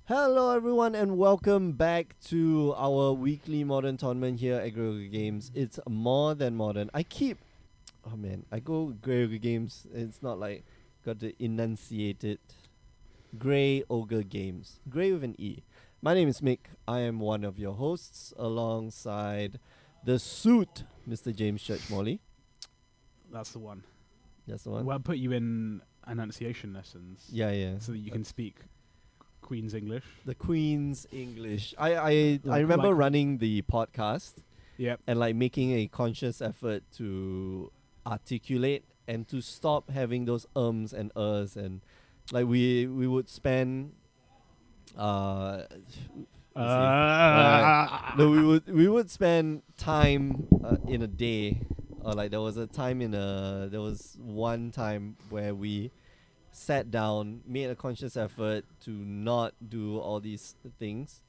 Hello everyone and welcome back to our weekly modern tournament here at Grey Games. It's more than modern. I go Grey Games. It's not like got to enunciate it. Grey Ogre Games. Grey with an E. My name is Mick. I am one of your hosts alongside the suit, Mr. James Church Morley. That's the one. That's the one. Well, I'll put you in enunciation lessons. Yeah. So that you can speak Queen's English. The Queen's English. I remember running the podcast. Yep. And like making a conscious effort to articulate and to stop having those ums and and like we would spend no, we would spend time in a day, or like there was one time where we sat down, made a conscious effort to not do all these things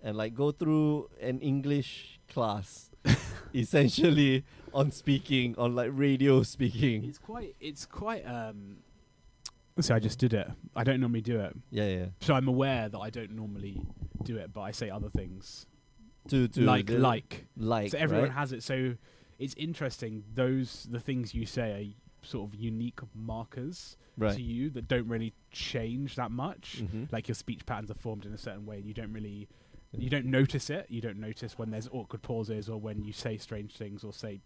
and like go through an English class essentially on speaking, on like radio speaking. It's quite so I just did it. I don't normally do it. Yeah. So I'm aware that I don't normally do it, but I say other things. To like. So everyone right? has it. So it's interesting. The things you say are sort of unique markers to you that don't really change that much. Mm-hmm. Like your speech patterns are formed in a certain way, and you don't notice it. You don't notice when there's awkward pauses or when you say strange things or say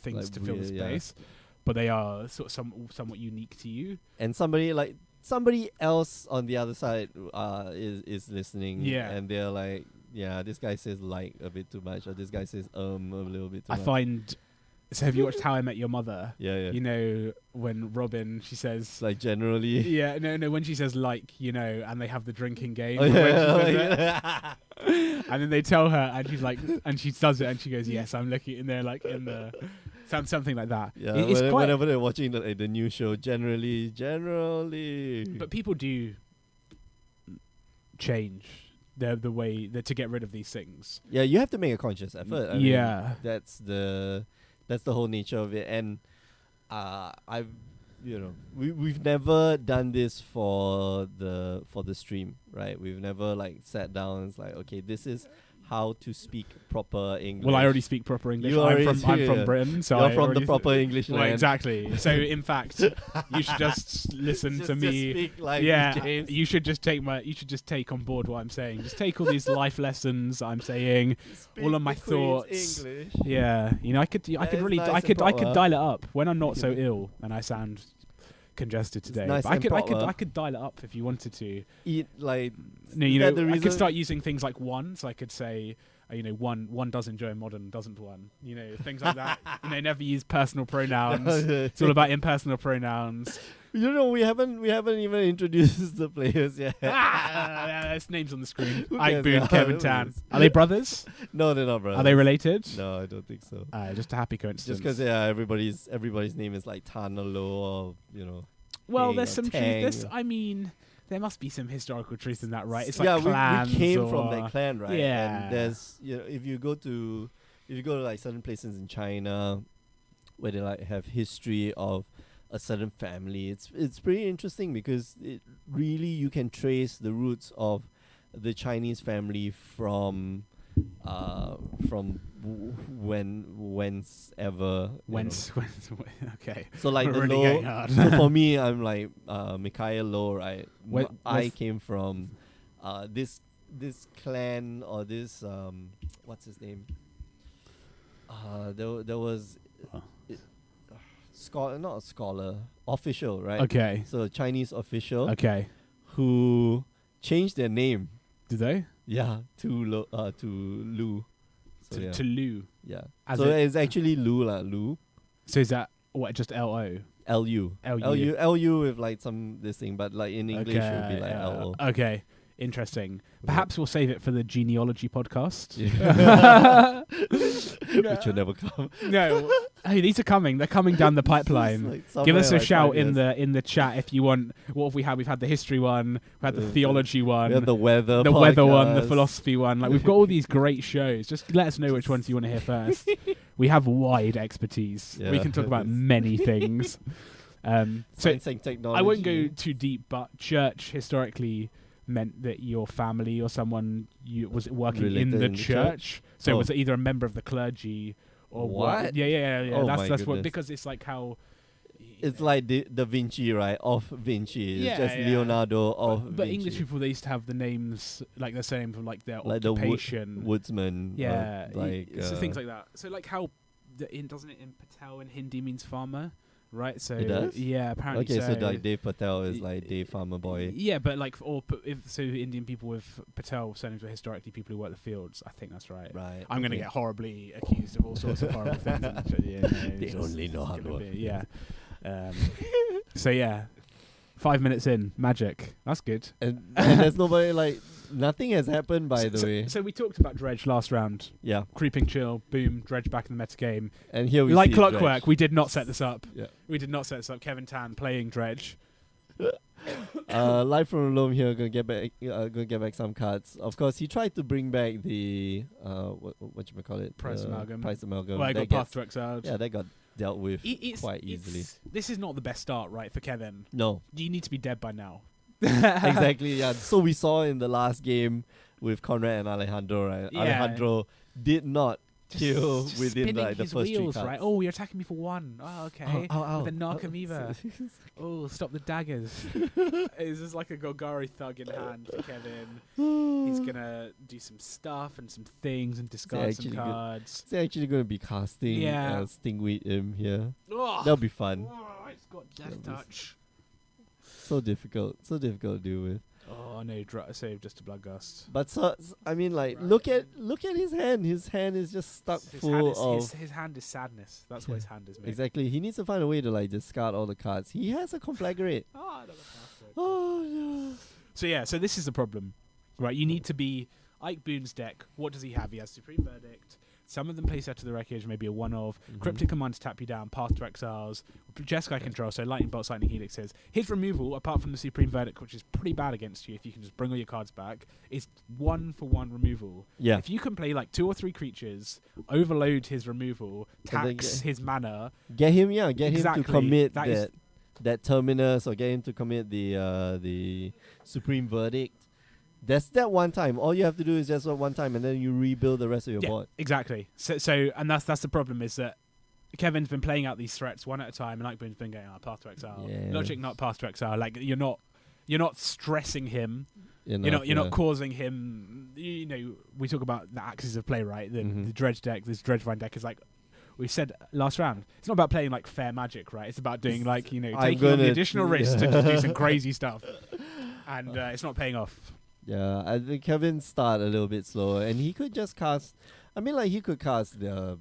things like to fill the space. Yeah. But they are sort of somewhat unique to you. And somebody else on the other side is listening. Yeah. And they're like, yeah, this guy says like a bit too much, or this guy says a little bit too much. I find. So have you watched How I Met Your Mother? Yeah. You know when Robin, she says like generally. Yeah, no. When she says like, and they have the drinking game. Oh, And then they tell her, and she's like, and she does it, and she goes, "Yes, I'm looking." And they're like in the something like that. Yeah, it's whenever they're watching the new show, generally. But people do change the way that to get rid of these things. Yeah, you have to make a conscious effort. I Yeah, mean, that's the whole nature of it. And we've never done this for the stream, right? We've never like sat down and it's like, okay, this is how to speak proper English. Well, I already speak proper English. I'm from Britain, so you're from the proper English land. Well, exactly. So in fact, you should just listen to me. Just speak like James. You should just take on board what I'm saying. Just take all these life lessons I'm saying, Speak all of my the Queen's thoughts. English. Yeah, I could dial it up when I'm not so ill and I sound congested today. Nice But and I could dial it up if you wanted to. Eat like I could start using things like one, so I could say, one does enjoy modern, doesn't one? Things like that. Never use personal pronouns. It's all about impersonal pronouns. We haven't even introduced the players yet. There's names on the screen. Who Ike cares? Boone, Kevin Tan. Are they brothers? No, they're not brothers. Are they related? No, I don't think so. Just a happy coincidence. Just because everybody's name is like Tanalo or Well, King there's or some Tang. truth. There must be some historical truth in that, right? It's yeah, like clans. we came from that clan, right? Yeah. And there's if you go to like certain places in China where they like have history of a certain family, it's pretty interesting because it really you can trace the roots of the Chinese family from whenceever. Okay. So like We're the really Lo. getting hard. So for me, I'm like Mikhail Lo, right? I came from this clan or this what's his name? There was scholar, not a scholar, official, right? Okay. So a Chinese official. Okay. Who changed their name? Did they? Yeah, to Lu. So yeah. To Lu. Yeah. As So it's actually Lu Lu. So is that what? Just L-O? L-U. L-U. L-U with like some this thing, but like in English it would be like L-O. Okay. Interesting. Perhaps we'll save it for the genealogy podcast. Which will never come. No. Hey, these are coming. They're coming down the pipeline. Like Give us a like shout 5 years. in the chat if you want. What have we had? We've had the history one. We've had the theology one. We had the weather one, the podcast. philosophy one. Like we've got all these great shows. Just let us know which ones you want to hear first. We have wide expertise. Yeah, We can talk about many things. So Science and technology. I won't go too deep, but church historically meant that your family or someone you was working Related in the in the church. So it Oh. was either a member of the clergy or What? Yeah. Oh my That's what, goodness. because it's like how. It's like Da Vinci, right? Of Vinci. It's Yeah, just yeah. Leonardo of But Vinci. English people, they used to have the names, like their surname from like their like occupation. the woodsman. Yeah, like so things like that. So like how doesn't it in Patel in Hindi means farmer, right? So It does? yeah, apparently. Okay, so like Dave Patel is like Dave Farmer Boy. Yeah, but like if Indian people with Patel surnames were historically people who work the fields. I think that's right. Right. I'm gonna get horribly accused of all sorts of horrible things. They only know how to work. Yeah. So yeah, 5 minutes in, magic. That's good. And there's nobody like nothing has happened by the way. So we talked about Dredge last round. Yeah. Creeping chill, boom, Dredge back in the meta game. And here we Like see clockwork, Dredge. we did not set this up. Yeah. We did not set this up. Kevin Tan playing Dredge. Live from Rome here, gonna get back some cards. Of course, he tried to bring back the what you call it? Price amalgam. Price amalgam. Well, I That got Path gets- to Exiled. Yeah, that got dealt with It's- quite easily. This is not the best start, right, for Kevin. No, You need to be dead by now. exactly. Yeah. So we saw in the last game with Conrad and Alejandro, right? Yeah. Alejandro did not kill Just within spinning like the his first wheels, 3 cards. right? Oh, you're attacking me for 1. Oh, okay. Ow, With a ow. Narcomoeba. Oh, stop the daggers. It's just like a Golgari thug in hand for Kevin. He's gonna do some stuff and some things and discard some actually good. cards. It's actually going to be casting Yeah. Stingweed Imp here. Oh, That'll be fun. it's got death That'll be touch. So difficult to deal with. Oh no, save just a Bloodgust. But I mean, like, Right. look at his hand. His hand is just stuck His hand is sadness. That's what his hand is, mate. Exactly. He needs to find a way to like discard all the cards. He has a conflagrate. Oh, I don't know if Oh no. So yeah, so this is the problem, right? You need to be Ike Boone's deck. What does he have? He has Supreme Verdict. Some of them play set to the wreckage, maybe a one-of. Cryptic Command to tap you down, Path to Exiles. Jeskai control, so Lightning Bolt, Lightning Helixes. His removal, apart from the Supreme Verdict, which is pretty bad against you if you can just bring all your cards back, is 1-for-1 removal. Yeah. If you can play like 2 or 3 creatures, overload his removal, And then tax his mana. Get him Exactly. to commit That is- that terminus, or get him to commit the Supreme Verdict. That's that one time. All you have to do is just one time, and then you rebuild the rest of your board. Exactly. So and that's the problem, is that Kevin's been playing out these threats one at a time, and Ike's been going, Path to Exile. Yeah. Logic, not Path to Exile. Like you're not stressing him. Enough, You're not causing him. You know, we talk about the axes of play, right? The Dredge deck, this Dredgevine deck is like we said last round. It's not about playing like fair magic, right? It's about doing like taking on the additional risk to just do some crazy stuff, and it's not paying off. Yeah, I think Kevin started a little bit slower, and he could just cast. I mean, like he could cast the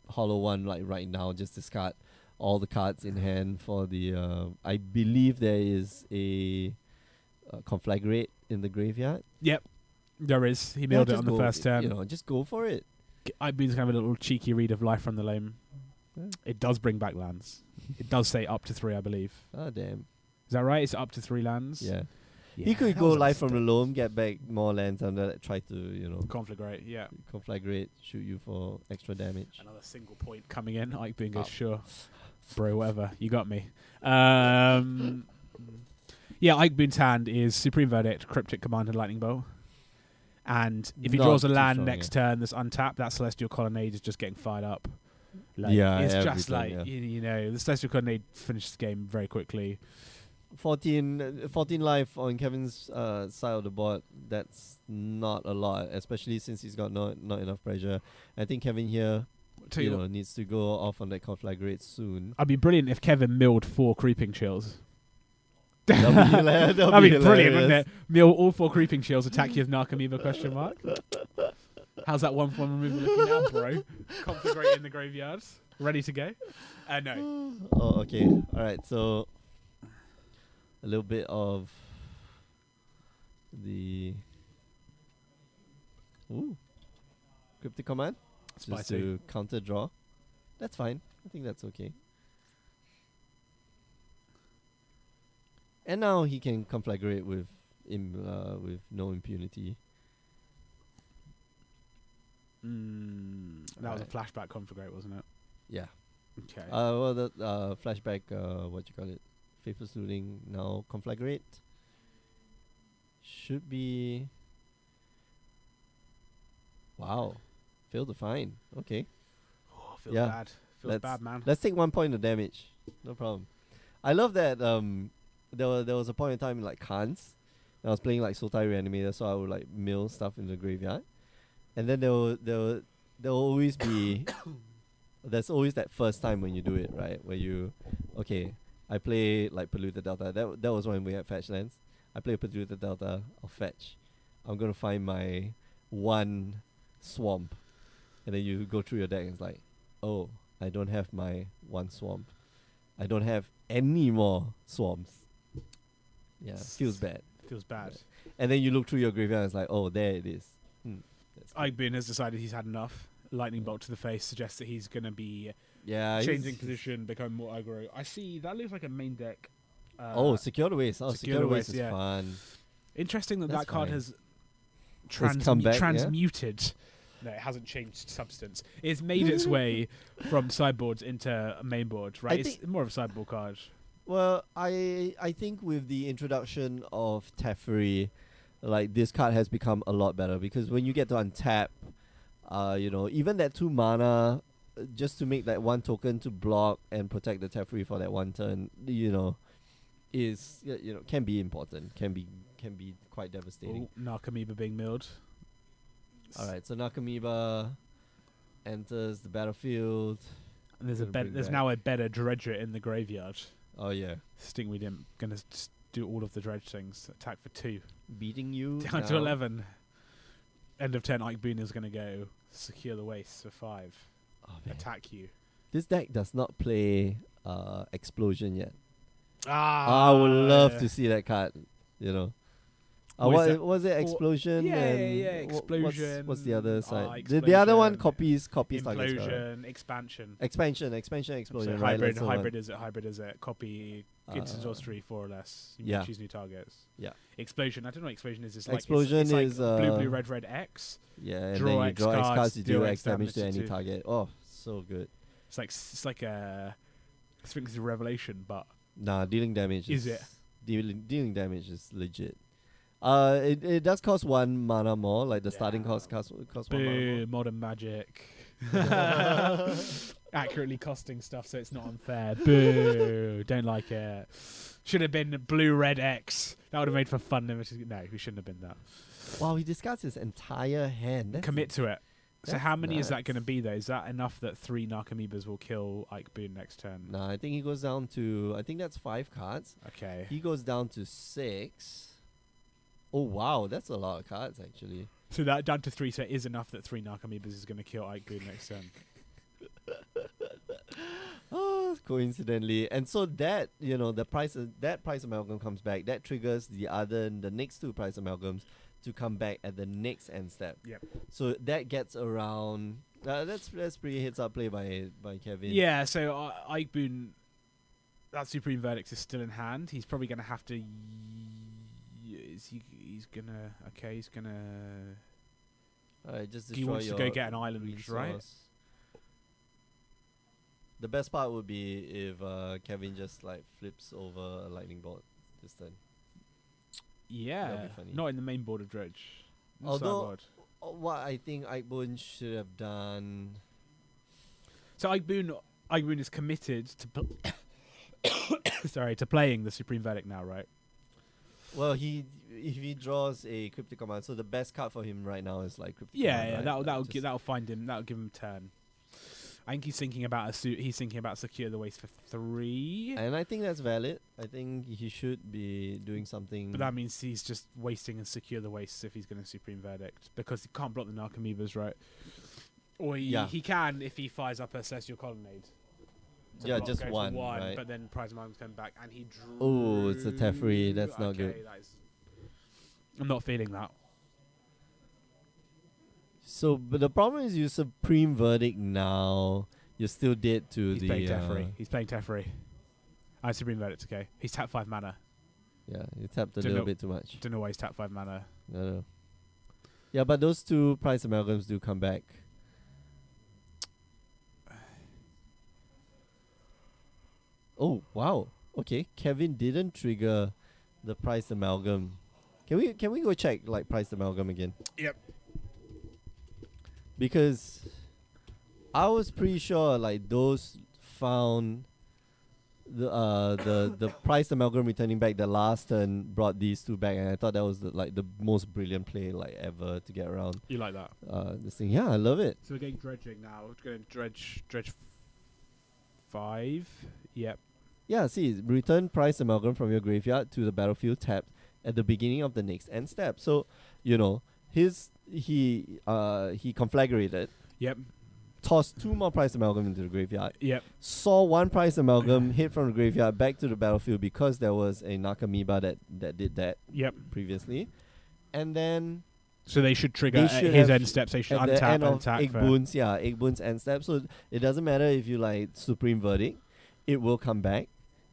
hollow one like right now, just discard all the cards in hand for the. I believe there is a conflagrate in the graveyard. Yep, there is. He nailed it on the first turn. Just go for it. I've been kind of a little cheeky read of Life from the Loam. Yeah. It does bring back lands. It does say up to 3, I believe. Oh damn! Is that right? It's up to 3 lands. Yeah. Yeah, He could that go was a live from the mistake. loam, get back more lands, and then try to Conflagrate, yeah. conflagrate, shoot you for extra damage. Another single point coming in. Ike being Oh. goes, sure. Bro, whatever. You got me. Yeah, Ike Boone's hand is Supreme Verdict, Cryptic Command, and Lightning Bolt. And if he Not draws a too land strong, next turn that's untapped, that Celestial Colonnade is just getting fired up. Like, Yeah, it's every just time, like, yeah. the Celestial Colonnade finishes the game very quickly. 14 life on Kevin's side of the board. That's not a lot, especially since he's got not enough pressure. I think Kevin here, Tell you what, needs to go off on that conflagrate soon. I'd be brilliant if Kevin milled 4 Creeping Chills. That'll be hilarious. That'd be brilliant, wouldn't it? Mill all 4 Creeping Chills, attack you with Narcomoeba, question mark. How's that 1-for-1 removal looking now, bro? Conflagrate in the graveyards. Ready to go? No. Oh, okay. All right. So a little bit of the cryptic command just Spicy. to counter draw. That's fine. I think that's okay. And now he can conflagrate with no impunity. That was a flashback conflagrate, wasn't it? Yeah. Okay. Well, the flashback. What you call it? Faithless looting now conflagrate. should be. Wow, failed to find. Okay, Oh, feels Yeah. bad. Feels bad, man. let's take 1 point of damage. No problem. I love that. There was a point in time in like Khans, I was playing like Sultai Reanimator, so I would like mill stuff in the graveyard, and then there will always be. There's always that first time when you do it, right? Where you, okay, I play like Polluted Delta. That was when we had fetch lands. I play Polluted Delta. I'll fetch. I'm gonna find my one swamp, and then you go through your deck and it's like, oh, I don't have my one swamp. I don't have any more swamps. Yeah, feels bad. Feels bad. And then you look through your graveyard and it's like, oh, there it is. That's good. Igboon has decided he's had enough. Lightning bolt to the face suggests that he's going to be he's- changing position, becoming more aggro. I see. That looks like a main deck. Secure the waste. Oh, Secure secure the the waste Waste, is yeah. fun. Interesting that That's that card fine. has come back, yeah? transmuted. No, it hasn't changed substance. It's made its way from sideboards into main board, right? It's think- more of a sideboard card. Well, I think with the introduction of Teferi, like this card has become a lot better because when you get to untap, even that 2 mana, just to make that 1 token to block and protect the Teferi for that 1 turn, is can be important, can be quite devastating. Oh, Narcomoeba being milled. All right, so Nakamiba enters the battlefield. And there's Gonna bring there's back- now a better Dredger in the graveyard. Oh yeah, Stingweed Imp gonna do all of the Dredge things. Attack for 2. beating you Down to now. 11. End of 10, Igboon is gonna go secure the waste for 5. Oh, man. Attack you. This deck does not play Explosion yet. Ah, I would love to see that card. What is What that? was it? Explosion. Yeah, and Explosion. What's the other side? The Explosion. other one copies targets. Right? Implosion, expansion. Expansion, explosion. So Right, hybrid, that's the one. hybrid is it? Copy instant sorcery 4 or less. You yeah. may choose new targets. Yeah. Explosion. I don't know what explosion is. It's Explosion like, is, blue, red, X. Yeah, and Draw then you X draw X cards, cards, you deal do X X damage to damage any to- target. Oh, so good. It's like a Sphinx's Revelation, but Nah, dealing damage Is it? Dealing damage is legit. It does cost 1 mana more, like the starting cost costs 1 mana more. boo, modern magic. Accurately costing stuff so it's not unfair. Boo, don't like it. Should have been blue, red, X. That would have made for fun. No, we shouldn't have been that. Wow, he discards his entire hand. That's Commit to it. So that's how many is that nuts. going to be though? Is that enough that 3 Narcomoebas will kill Igboon next turn? Nah, I think he goes down to. I think that's 5 cards. Okay. He goes down to 6. Oh wow, that's a lot of cards actually. So that down to 3, so it is enough that 3 Narcomoebas is going to kill Igboon next turn. Oh, coincidentally, and so that the price amalgam comes back. That triggers the next 2 price amalgams to come back at the next end step. Yep. So that gets around. That's pretty heads up play by Kevin. Yeah, so Igboon, that Supreme Verdict is still in hand. He's probably going to have to. He's gonna. Okay, he's gonna. Alright, just He destroy wants to your go get an island, right? resource. The best part would be if Kevin just like flips over a lightning bolt this turn. Yeah, funny. not in the main board of Dredge. Although- What I think Igboon should have done. So Igboon is committed to to playing the Supreme Verdict now, right? Well, if he draws a cryptic command, so the best card for him right now is like cryptic Yeah, command, yeah, right? that'll Like, just- that'll find him. That'll give him a turn. I think he's thinking about He's thinking about secure the waste for 3. And I think that's valid. I think he should be doing something. But that means he's just wasting and secure the waste if he's going to Supreme Verdict because he can't block the Narcomoebas, right? Or he can if he fires up a Celestial Colonnade. to Yeah, block, just go for one, right? But then Prize Amalgam's come back and he drew. Oh, it's a Teferi. That's not good. that is, I'm not feeling that. So, but the problem is you Supreme Verdict now. You're still dead to He's the. playing Teferi. He's playing Teferi. I Supreme Verdict, okay. He's tapped 5 mana. Yeah, you tapped a Don't little know- bit too much. Don't know why he's tapped 5 mana. I don't know. Yeah, but those 2 price amalgams do come back. Oh wow. Okay, Kevin didn't trigger the price amalgam. Can we go check like price amalgam again? Yep. Because I was pretty sure like those found the price amalgam returning back the last turn brought these two back, and I thought that was the most brilliant play like ever to get around You like that? this thing. Yeah, I love it. So we're getting dredging now. We're going dredge 5. Yep. Yeah, see, return price amalgam from your graveyard to the battlefield tapped at the beginning of the next end step. So, you know, he conflagrated, Yep. tossed 2 more price amalgam into the graveyard, Yep. saw 1 price amalgam hit from the graveyard back to the battlefield because there was a Nakamiba that did that Yep. previously. And then So they should trigger They at should his have end steps. They should at the untap end and of attack. Egg Boons, Egg Boons end step. So it doesn't matter if you like Supreme Verdict, it will come back.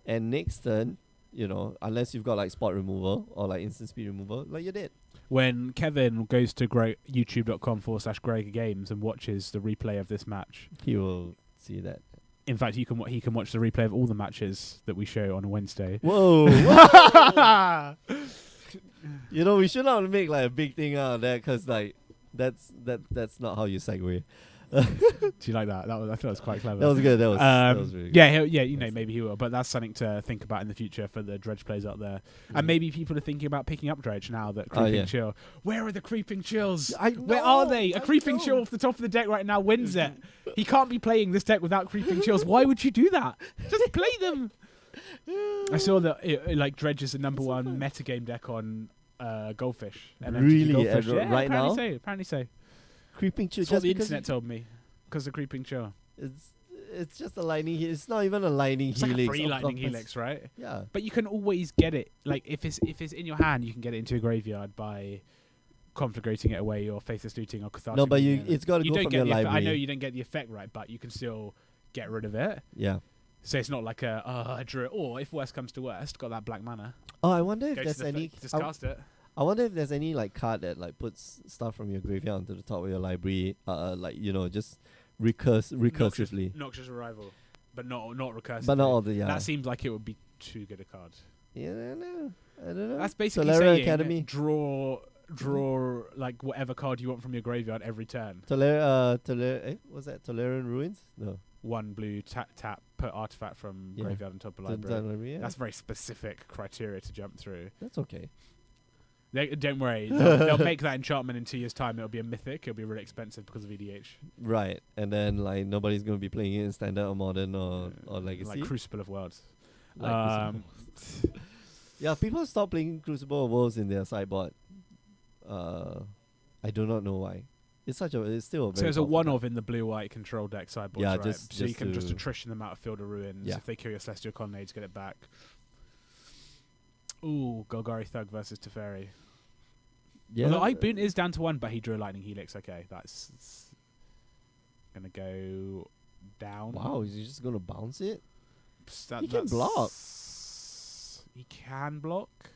And next turn, you know, unless you've got like spot removal or like instant speed removal, like you did. When Kevin goes to youtube.com/Greg Games and watches the replay of this match, He will see that. in fact, he can watch the replay of all the matches that we show on a Wednesday. Whoa! You know, we should not make like a big thing out of that because like that's not how you segue. Do you like that? I thought that was quite clever. That was good. That was really good. Yeah. You know, maybe he will, but that's something to think about in the future for the Dredge players out there. And maybe people are thinking about picking up Dredge now that Creeping Chill. Where are the Creeping Chills? Where are they? A Creeping Chill off the top of the deck right now wins it. He can't be playing this deck without Creeping Chills. Why would you do that? Just play them. I saw that like Dredge is the #1 metagame deck on Goldfish. Really? Goldfish. Yeah, right now? Apparently so. Creeping Chill. That's what Just the because internet told me. Because of Creeping Chill. it's just a lightning. It's not even a lightning It's helix. like a free of lightning this- helix, right? Yeah. But you can always get it. Like if it's in your hand, you can get it into a graveyard by conflagrating it away or faithless looting or cathartic. No, but Union. it's got to You go don't from get your the effect. I library. know you don't get the effect right, but you can still get rid of it. Yeah. So it's not like I drew it. Or if worst comes to worst, got that black mana. Oh, I wonder if Go to there's the any. just cast it. I wonder if there's any like card that like puts stuff from your graveyard onto the top of your library. Like you know, just recursively. Noxious Arrival, but not recursively. But not all the That seems like it would be too good a card. Yeah, I don't know. That's basically Tolera saying Academy. draw like whatever card you want from your graveyard every turn. Was that Toleran Ruins? No. 1 blue tap, put artifact from graveyard on top of library. Yeah. That's very specific criteria to jump through. That's okay. Don't worry, they'll make that enchantment in 2 years' time. It'll be a mythic. It'll be really expensive because of EDH. Right, and then like nobody's gonna be playing it in standard or modern or legacy. Like Crucible of Worlds. Like yeah, people stop playing Crucible of Worlds in their sideboard. I do not know why. It's still a very So there's a powerful one-of in the blue-white control deck sideboards, Yeah, right? just So you can just to- attrition them out of Field of Ruins. Yeah. If they kill your Celestial Colonnades, get it back. Ooh, Golgari Thug versus Teferi. Yeah. Although Ike Boone is down to 1, but he drew a Lightning Helix. Okay, that's gonna go down. Wow, is he just gonna bounce it? That, He can block. He can block.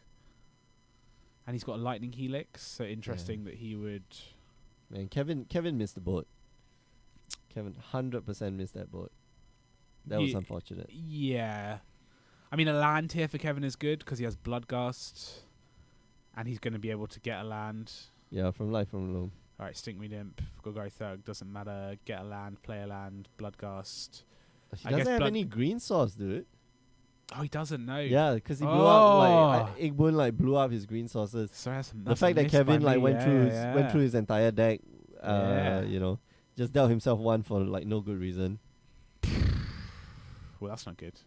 And he's got a Lightning Helix, so interesting that he would... Man, Kevin missed the boat. Kevin 100% missed that boat. That was unfortunate. Yeah. I mean, a land here for Kevin is good because he has Bloodgast. And he's going to be able to get a land. Yeah, from Life from Loam. All right, Stinkmeat Imp, Golgari Thug, doesn't matter. Get a land, play a land, Bloodgast. He I doesn't guess have blood- any green sauce, dude. Oh, he doesn't know. Yeah, because he blew up Oh. Igboon like blew up his green sauces. So that's The fact that missed by Kevin like me. went Yeah, through his entire deck, Yeah. you know, just dealt himself 1 for like no good reason. Well, that's not good.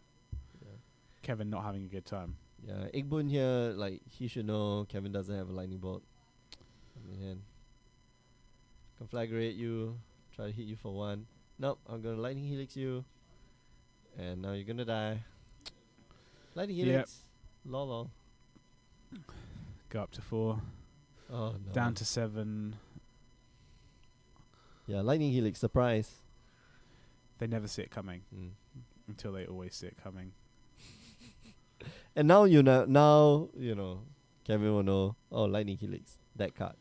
Yeah. Kevin not having a good time. Yeah, Igboon here, like he should know Kevin doesn't have a lightning bolt. On the hand. Conflagrate you, try to hit you for 1. Nope, I'm gonna lightning helix you. And now you're gonna die. Lightning Yep. helix. Lol. Go up to 4. Oh no. Down to 7. Yeah, lightning helix, surprise. They never see it coming Mm. until they always see it coming. And now you know, Kevin will know. Oh, lightning helix, that card.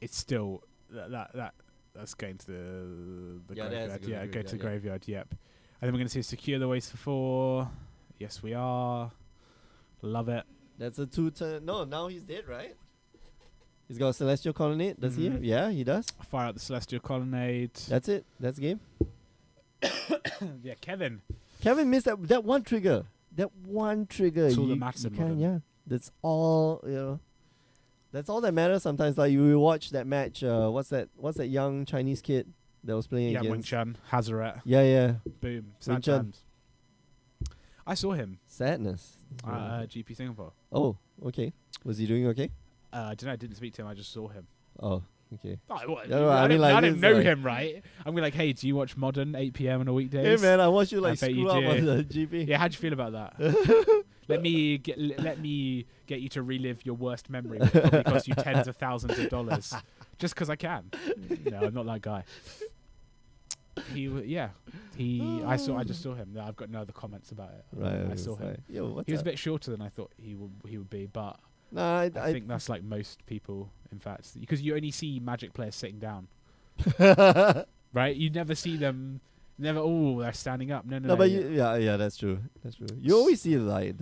It's still that's going to the Yeah, that has to graveyard. go to the Yeah, go to the graveyard, yeah. graveyard. Yep. And then we're going to see secure the waste for 4. Yes, we are. Love it. That's a 2-turn. No, now he's dead, right? He's got a Celestial Colonnade. Does he? Mhm. Yeah, he does. Fire out the Celestial Colonnade. That's it. That's game. Yeah, Kevin. Kevin missed that one trigger. That one trigger. That's all that You- matters you in can, Modern. yeah. That's all, you know. That's all that matters sometimes. Like, you watch that match. What's that young Chinese kid that was playing Yeah, Wing against? Chun, Hazaret. Yeah. Boom. Wing Sad Chun. times. I saw him Sadness. at GP Singapore. Oh, okay. Was he doing okay? I don't know. I didn't speak to him. I just saw him. Oh, okay. I I mean, like, don't this, know like- him, right? I'm like, hey, do you watch Modern 8 p.m. on a weekday? Hey man, I watched you like bet you screw up on do. the GP. Yeah, how'd you feel about that? Let me get you to relive your worst memory, which probably cost you tens of thousands of dollars, just because I can. No, I'm not that guy. I just saw him. No, I've got no other comments about it. Right. I saw him. Like, yo, what's He was a up? bit shorter than I thought he would be, but Nah, I think that's like most people, in fact, because you only see Magic players sitting down, right? You never see them. Never. Oh, they're standing up. No. No, but yeah, that's true. That's true. You always see like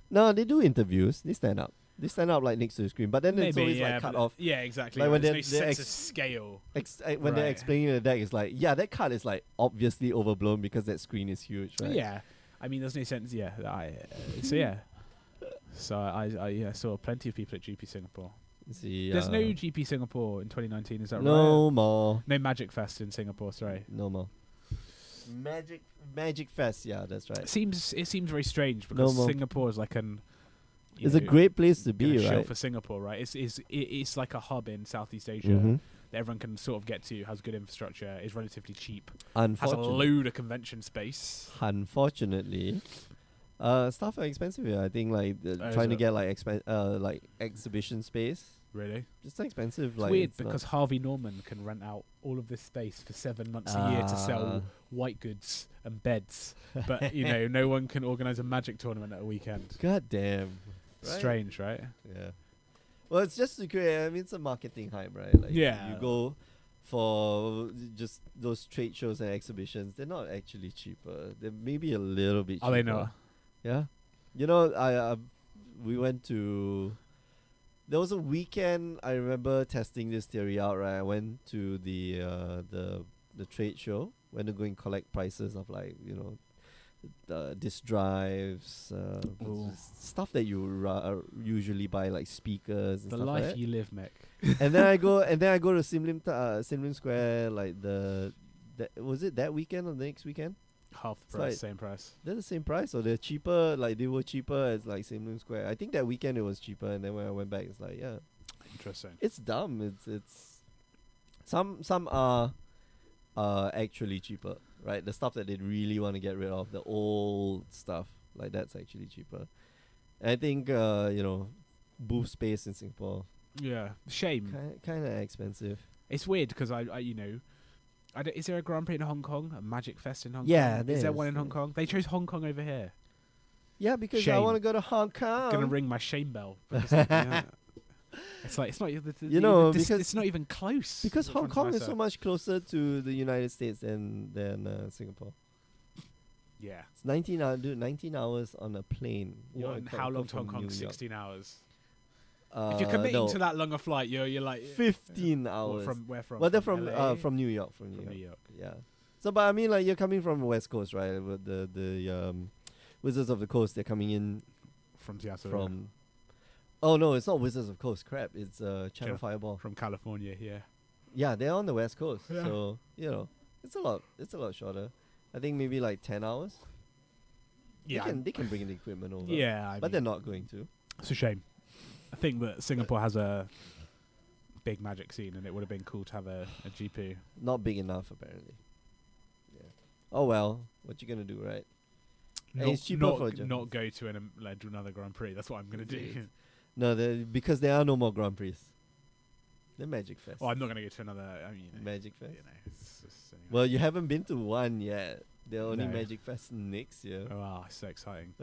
No, they do interviews. They stand up. They stand up like next to the screen, but then it's always like cut but- off. Yeah, exactly. Like when there's they're no sense of ex- scale. When they're Right. explaining the deck, it's like, yeah, that card is like obviously overblown because that screen is huge, right? Yeah, I mean, there's no sense. Yeah, so I saw plenty of people at GP Singapore. See, There's no GP Singapore in 2019. Is that right? no more. No Magic Fest in Singapore. Sorry. No more. Magic Fest, yeah, that's right. It seems very strange No because more. Singapore is like It's a great place to kinda be, shell right? for Singapore, right? It's like a hub in Southeast Asia Mhm. that everyone can sort of get to. Has good infrastructure. Is relatively cheap. Has a Unfortunately, load of convention space. Stuff are expensive here. I think like Is trying to it? get like exhibition space. Really? Just expensive. It's Like weird it's not- because Harvey Norman can rent out all of this space for 7 months a year to sell white goods and beds, but no one can organize a Magic tournament at a weekend. God damn. Right? Strange, right? Yeah. Well, it's just to create. I mean, it's a marketing hype, right? Like, Yeah. You go for just those trade shows and exhibitions. They're not actually cheaper. They're maybe a little bit cheaper. Are they not? Yeah. We went to. There was a weekend. I remember testing this theory out. Right, I went to the trade show. Went to go and collect prices of disk drives, Ooh. stuff that you usually buy, like speakers and The stuff life like that. you live, Mick. And then I go to Sim Lim Square, like was it that weekend or the next weekend? Half the It's price, like- same price. They're the same price, or they're cheaper. Like they were cheaper as like Sim Lim Square. I think that weekend it was cheaper, and then when I went back, it's like, yeah, Interesting. it's dumb. It's some are actually cheaper, right? The stuff that they really want to get rid of, the old stuff, like that's actually cheaper. And I think booth space in Singapore Yeah, shame. kind of expensive. It's weird because is there a Grand Prix in Hong Kong? A Magic Fest in Hong Yeah, Kong? there Is there is, one in Hong yeah. Kong? They chose Hong Kong over here. Yeah, because I Shame. want to go to Hong Kong. I'm gonna ring my shame bell. Because, yeah. It's like it's not because it's not even close. because Which Hong one's Kong is nicer? so much closer to the United States than Singapore. Yeah. It's 19 hours, dude. 19 hours on a plane. You What, wanna and come- how come long to from Hong Kong? New York. 16 hours. If you're committing no, to that long a flight, you're like 15 What, hours. where from? Well, they're from LA? New York. From New From York. New York. Yeah. So, but I mean, like you're coming from the West Coast, right? With the Wizards of the Coast, they're coming in From Seattle. from. Oh no, it's not Wizards of Coast. Crap, it's Channel Channel- Fireball. from California. Yeah. Yeah, they're on the West Coast, Yeah. so it's a lot shorter. I think maybe like 10 hours. Yeah. They can bring the equipment over. Yeah. but they're not going to. It's a shame. I think that Singapore has a big Magic scene, and it would have been cool to have a GP. Not big enough, apparently. Yeah. Oh well, what you gonna do, right? And it's cheaper for Japan. not go to another Grand Prix. That's what I'm gonna do. Indeed. No, because there are no more Grand Prix. The Magic Fest. Oh, I'm not gonna go to another. I mean, Magic Fest. it's just, Well, you haven't been to one yet. There are only No. Magic Fest next year. oh, wow, so exciting.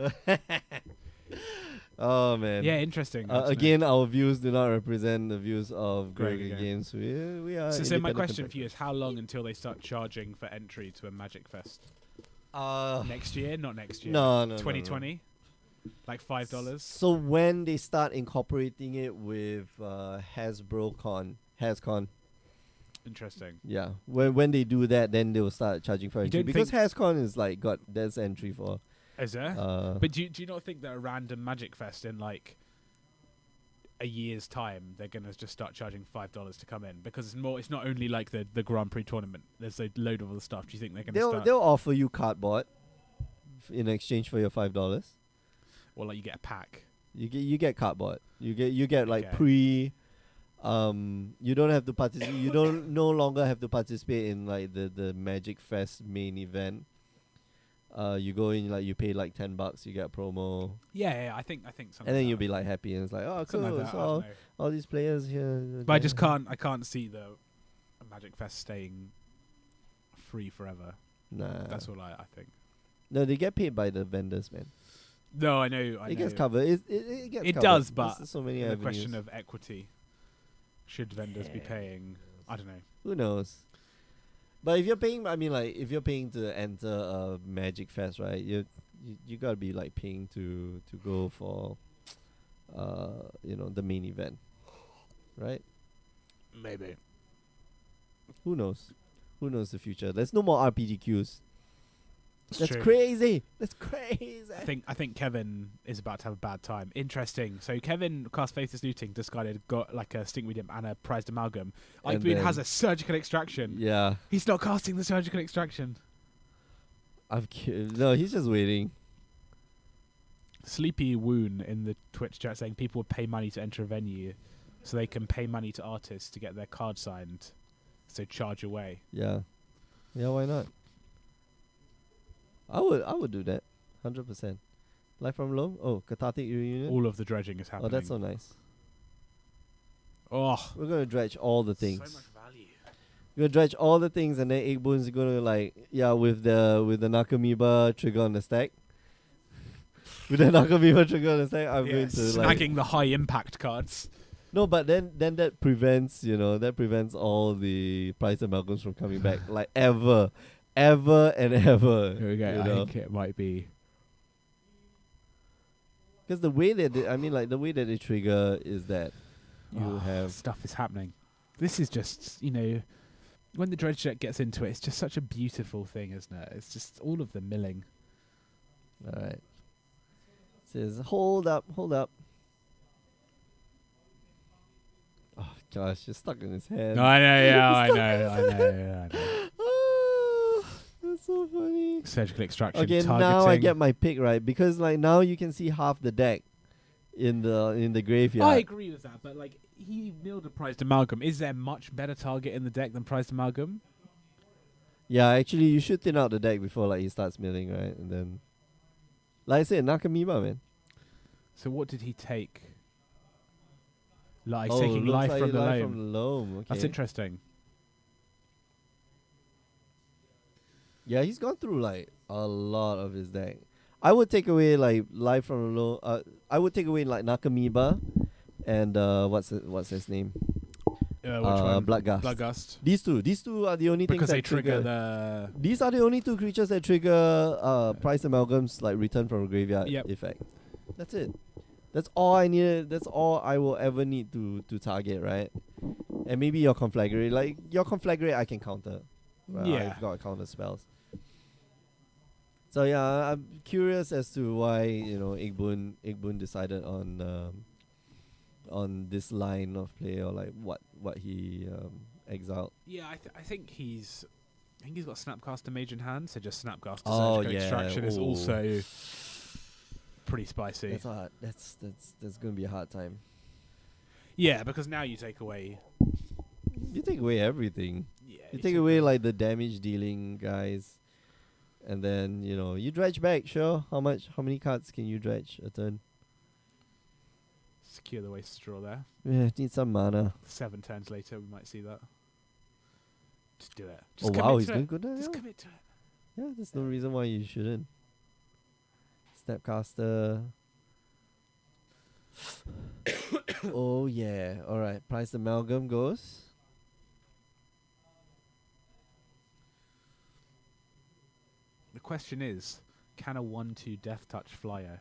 Oh man. Yeah, interesting. Good to know. Again, our views do not represent the views of Gregor Gregor Games. Games. We are. So my independent question for you is: how long until they start charging for entry to a Magic Fest? contractors. Next year? Not next year. No. 2020. like $5. So when they start incorporating it with HasCon, Interesting. yeah, when they do that, then they will start charging for You entry don't because think- HasCon is like got there's entry for. Is there? But do you not think that a random Magic Fest in like a year's time they're gonna just start charging $5 to come in because it's more? It's not only like the Grand Prix tournament. There's a load of other stuff. Do you think they're gonna start? They'll offer you cardboard in exchange for your $5. Or like you get a pack. You get cardboard. You get like Okay. pre. You don't have to participate. You don't no longer have to participate in like the Magic Fest main event. You go in like you pay like $10, you get a promo, Yeah, I think something. and then like you'll that. be like happy, and it's like, oh, Something cool, like it's that, I don't all know. these players here. But I just can't. I can't see the Magic Fest staying free forever. Nah, That's all I think. no, they get paid by the vendors, man. No, I know. It gets covered. It gets It covered. does, but There's so many The avenues. question of equity. Should vendors be Yeah. paying? I don't know. Who knows? But if you're paying, I mean, like if you're paying to enter a Magic Fest, right? You gotta be like paying to go for, the main event, right? Maybe. Who knows? Who knows the future? There's no more RPDQs. That's true. crazy. That's crazy. I think Kevin is about to have a bad time. Interesting. So Kevin cast Faithless Looting, discarded, got like a Stinkweed Imp and a prized amalgam. And Ike has then- a surgical extraction. Yeah, He's not casting the surgical extraction. no, he's just waiting. Sleepy Woon in the Twitch chat saying people would pay money to enter a venue, so they can pay money to artists to get their card signed. So charge away. Yeah, why not? I would do that, 100%. Live from Loam. Oh, Cathartic Reunion. All of the dredging is Oh, happening. that's so nice. Oh, We're gonna dredge all the things. so much value. We're gonna dredge all the things, and then Eggbone's gonna with the Nakamiba trigger on the stack. With the Nakamiba trigger on the stack, I'm going to snagging the high impact cards. no, but then that prevents all the price amalgams from coming back like ever and ever. Here we go. you I know? think it might be. Because the way that the way that they trigger is that you have stuff is happening. This is just, when the dredge deck gets into it, it's just such a beautiful thing, isn't it? It's just all of the milling. all right. Says hold up. Oh gosh, you're stuck in his head. I know, yeah, I Stop. know. Oh, that's so funny. Surgical extraction. Okay, targeting. now I get my pick right because like now you can see half the deck in the graveyard. I agree with that, but like he milled a prized amalgam. Is there much better target in the deck than prized amalgam? Yeah, actually, you should thin out the deck before like he starts milling, right? And then, like I said, Nakamiba, man. So what did he take? Like Oh, taking looks life like from the life loam. from the loam. Okay. That's interesting. Yeah, he's gone through like a lot of his deck. I would take away like life from the loam. I would take away like Nakamiba, and what's his name? Which one? Bloodgust. Bloodgust. These two are the only Because things they that trigger the. These are the only two creatures that trigger price amalgams like return from a graveyard Yep. effect. That's it. That's all I need. That's all I will ever need to target, right? And maybe your conflagrate. Like your conflagrate, I can counter. Right? Yeah. I've got counter spells. So yeah, I'm curious as to why Igboon decided on this line of play or like what he exiled. Yeah, I think he's got Snapcaster Mage in hand, so just Snapcaster Oh, Surgical yeah. Extraction is Ooh. also pretty spicy. That's hard. That's gonna be a hard time. Yeah, because now you take away. You take away everything. Yeah, You take away like the damage dealing guys, and then you dredge back. Sure, how many cards can you dredge a turn? Secure the waste straw there. Yeah, need some mana. 7 turns later, we might see that. Just do it. Oh Just wow, commit he's to doing it. good now. Just Yeah. commit to it. Yeah, there's no reason why you shouldn't. Snapcaster. Oh yeah. All right. Price amalgam goes. The question is, can a 1/2 Death Touch flyer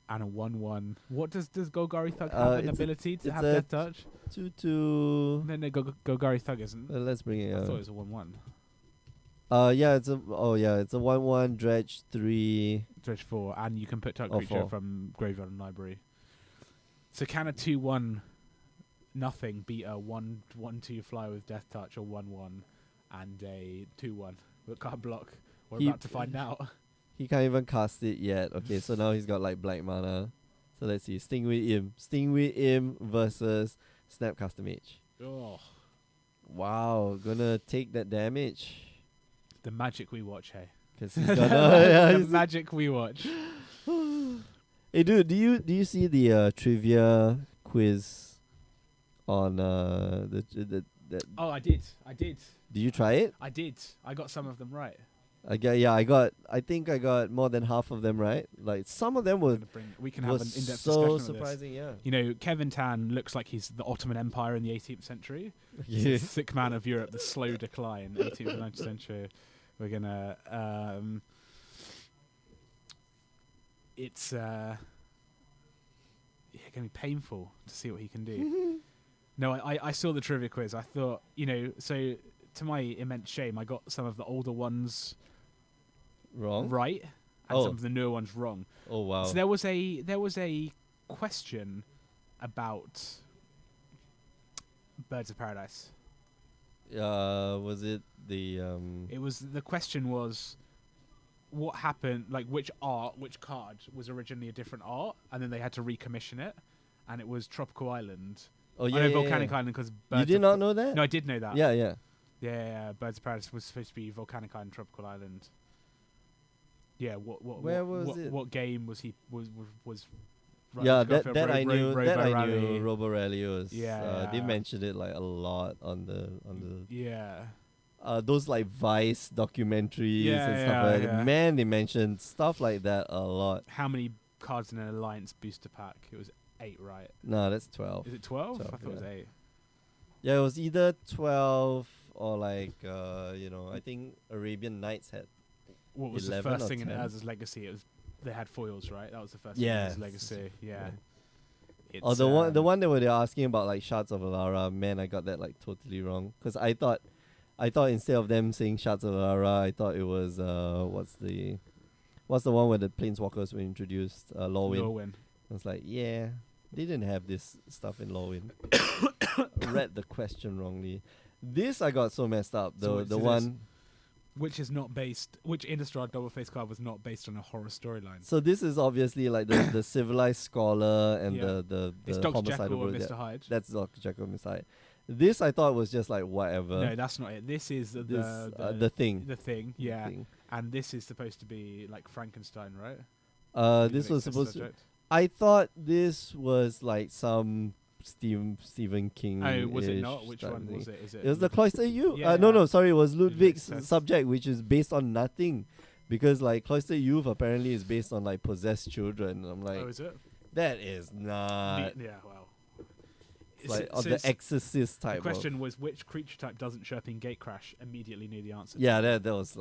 and a 1/1. What does Golgari Thug Uh, have an it's a- ability to it's have a Death Touch? 2/2. No, Golgari Thug isn't. Let's bring it I up. thought it was a 1/1. Yeah, it's a 1/1 dredge 3. Dredge 4, and you can put target Oh, creature 4. from graveyard and library. So can a 2/1 nothing beat a 1/2 fly with Death Touch or 1/1 and a 2/1 that can't block? We're He- about to find out. He can't even cast it yet. Okay, so now he's got like black mana. So let's see. Stingwing Imp versus Snapcaster Mage. Oh, Wow, gonna take that damage. the magic we watch, hey. Cause he's gonna The magic we watch. Hey dude, do you see the trivia quiz on the Oh, I did. did you try it? I did. I got some of them right. I think I got more than half of them right. Like some of them were We can have an was in-depth so discussion of this. surprising, yeah. You know, Kevin Tan looks like he's the Ottoman Empire in the 18th century. He's Yeah. the thick man of Europe, the slow decline, 18th and 19th century. We're gonna. It's gonna be painful to see what he can do. No, I saw the trivia quiz. I thought, so to my immense shame, I got some of the older ones Wrong? right and Oh. some of the newer ones wrong. Oh wow. So there was a question about Birds of Paradise. Was it the The question was what happened, like which card was originally a different art, and then they had to recommission it, and it was Tropical Island. Oh I yeah, know yeah, Volcanic yeah. Island because You did not know that? No, I did know that. Yeah. Yeah, Birds of Paradise was supposed to be Volcanic Island, Tropical Island. Yeah, Where was it? What game was he was Yeah, Garfield that I knew. That I Rally. knew. Robo Rally was. Yeah. They mentioned it like a lot on the Yeah. those like Vice documentaries and stuff like that. yeah. Man, they mentioned stuff like that a lot. How many cards in an Alliance booster pack? It was 8, right? No, that's 12. Is it 12? 12, I thought it was yeah. 8. Yeah, it was either 12 or like I think Arabian Nights had. What was the 11 first or thing in 10? As Legacy? It was they had foils, right? That was the first Yeah. thing in As Legacy. Yeah. It's, Oh, the one that they were asking about like Shards of Alara, man, I got that like totally wrong. Cause I thought instead of them saying Shards of Alara, I thought it was what's the one where the Planeswalkers were introduced? Lorwyn. Lorwyn. I was like, yeah, they didn't have this stuff in Lorwyn. Read the question wrongly. This I got so messed up. So The what's one. Which Innistrad double face card was not based on a horror storyline? So this is obviously like the civilized scholar and Yeah. the It's Dr. homicidal Jekyll or bro- Mr. yeah, Hyde. That's Dr. Jekyll and Mr. Hyde. This I thought was just like whatever. No, that's not it. This is the thing. The thing, The yeah. thing. And this is supposed to be like Frankenstein, right? This was supposed to. Subject. I thought this was like some Stephen King. Oh, was it not? Which one was it? Is it? It was the Cloister Youth. Yeah. No, sorry, it was Ludwig's Ludwig's sense. subject, which is based on nothing, because like Cloister Youth apparently is based on like possessed children. I'm like, Oh, is it? that is not. Yeah, well. It's like So of the Exorcist type. The question was which creature type doesn't show up in Gate Crash? Immediately knew the answer. Yeah, that was.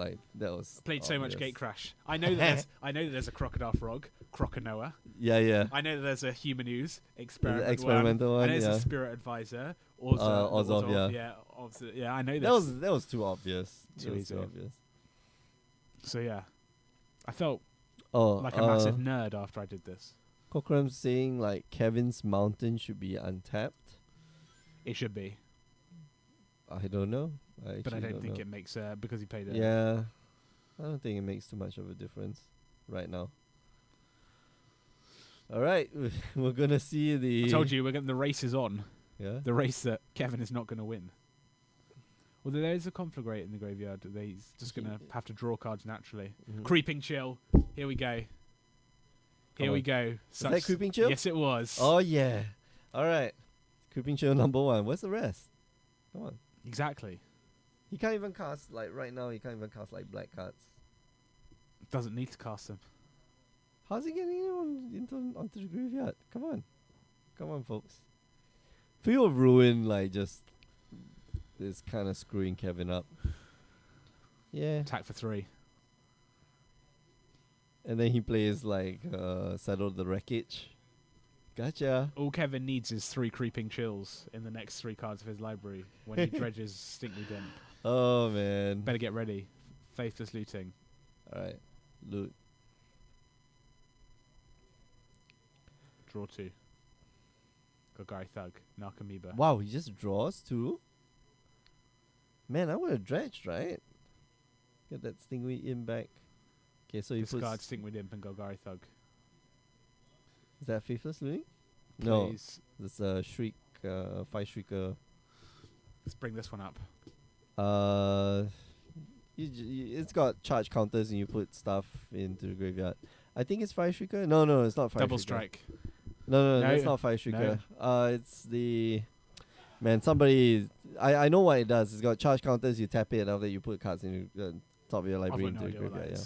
Played so much obvious. Gate Crash. I know that there's a crocodile frog, Crocanoa. Yeah. I know that there's a human ooze, experimental one, I know there's yeah. a spirit advisor, Orzhov, yeah. Yeah, I know That was too obvious. Too It was easy. too obvious. So yeah, I felt Oh, like a massive nerd after I did this. Cochran's saying like Kevin's Mountain should be untapped. It should be, I don't know. but I don't think it makes because he paid it. Yeah, I don't think it makes too much of a difference right now. All right, we're gonna see the. I told you we're getting the race is on. Yeah. The race that Kevin is not going to win. Well, there is a conflagrate in the graveyard. He's just going to have to draw cards naturally. Mhm. Creeping Chill. Here we go. Come Here we on. go. Is that Creeping Chill? Yes, it was. Oh yeah. All right. Creeping Chill #1. Where's the rest? Come on. Exactly. He can't even cast like right now. He can't even cast like black cards. Doesn't need to cast them. How's he getting onto the graveyard? Come on, folks. Feel of Ruin like just is kind of screwing Kevin up. Yeah. Attack for 3. And then he plays like Settle the Wreckage. Gotcha. All Kevin needs is 3 Creeping Chills in the next 3 cards of his library when he dredges Stinkly Dimp. Oh man. Better get ready. Faithless Looting. Alright. Loot. Draw 2. Golgari Thug. Narcomoeba. Wow, he just draws too? Man, I would have dredged, right? Get that Stingray in back. Okay, so he puts... Discard Stinkly Dimp and Golgari Thug. Is that Faithless Looting? No. Please. It's a Shriek, 5 Shrieker. Let's bring this one up. It's got charge counters and you put stuff into the graveyard. I think it's 5 Shrieker. No, it's not 5 Double Shrieker. strike. No, that's not 5 Shrieker. It's the... Man, somebody... I know what it does. It's got charge counters, you tap it, and after you put cards in the top of your library into the graveyard. Yeah.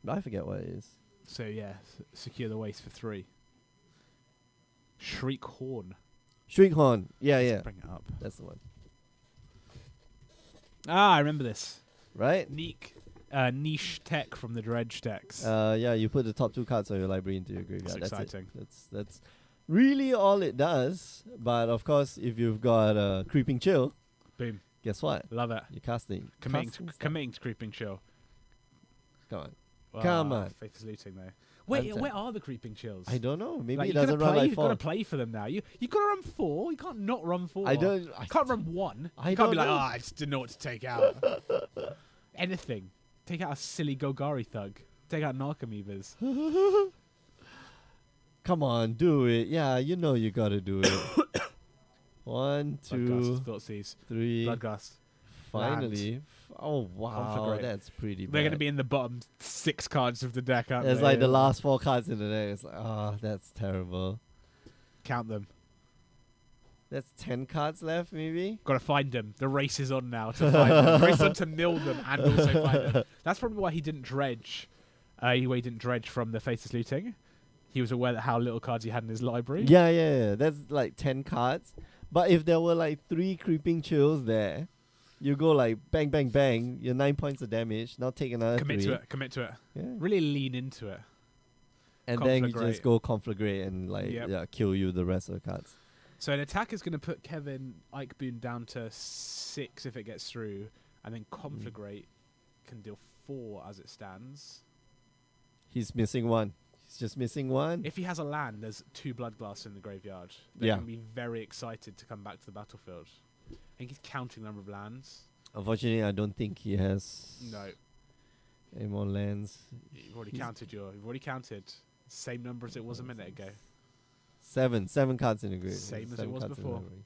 But I forget what it is. So yeah, secure the waste for 3. Shriek Horn. Shriek Horn. Yeah. Let's bring it up. That's the one. Ah, I remember this. Right? Niche tech from the Dredge decks. Yeah, you put the top 2 cards of your library into your graveyard. That's That's exciting. it. That's really all it does. But of course, if you've got a Creeping Chill, Boom. guess what? Love it. You're casting. Committing to Creeping Chill. Come on. Come on. Faithless Looting though. Wait, where are the Creeping Chills? I don't know. Maybe like, it doesn't run like You've 4. got to play for them now. You got to run 4. You can't not run 4. I can't run 1. I You can't don't be like, know. I just didn't know what to take out. Anything. Take out a silly Golgari Thug. Take out Narcomoebas. Come on, do it. Yeah, you know you gotta do it. 1, 2, Thoughtseize. 3. Bloodgust. Finally. Oh wow, Conflagrate. that's pretty bad. They're going to be in the bottom 6 cards of the deck, aren't It's they? like the last 4 cards in the deck. It's like, that's terrible. Count them. That's 10 cards left, maybe? Got to find them. The race is on now to find them. The race is on to mill them and also find them. That's probably why he didn't dredge. He didn't dredge from the Faithless Looting. He was aware that how little cards he had in his library. Yeah. That's like 10 cards. But if there were like 3 Creeping Chills there, you go like bang, bang, bang. You're 9 points of damage. Now take another 3. Commit to it. Yeah. Really lean into it. And then you Conflagrate. just go Conflagrate and like kill you the rest of the cards. So an attack is going to put Kevin Eichboon down to 6 if it gets through, and then Conflagrate can deal 4 as it stands. He's missing 1. He's just missing 1. If he has a land, there's 2 Bloodglass in the graveyard. They're going to be very excited to come back to the battlefield. I think he's counting the number of lands. Unfortunately, I don't think he has No. any more lands. You've already counted. Same number as it was a minute ago. 7 cards in the grid. Same as 7 it was cards in the before. library.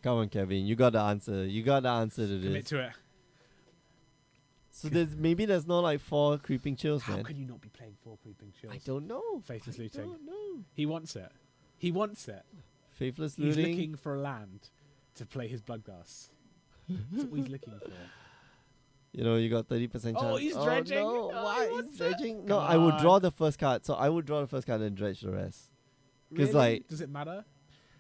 Come on, Kevin. You got the answer. You got the answer to Commit this. to it. So maybe there's no like 4 Creeping Chills, How man. can you not be playing 4 Creeping Chills? I don't know. Faithless I Looting. don't know. He wants it. He wants it. Faithless He's Looting. looking for a land to play his Bloodglass. That's what he's looking for. You know, you got 30% chance. Oh, he's dredging. No. Oh, Why? he He's wants dredging? No, Come I would draw on. the first card. So I would draw the first card and dredge the rest. 'Cause, Really? like- Does it matter?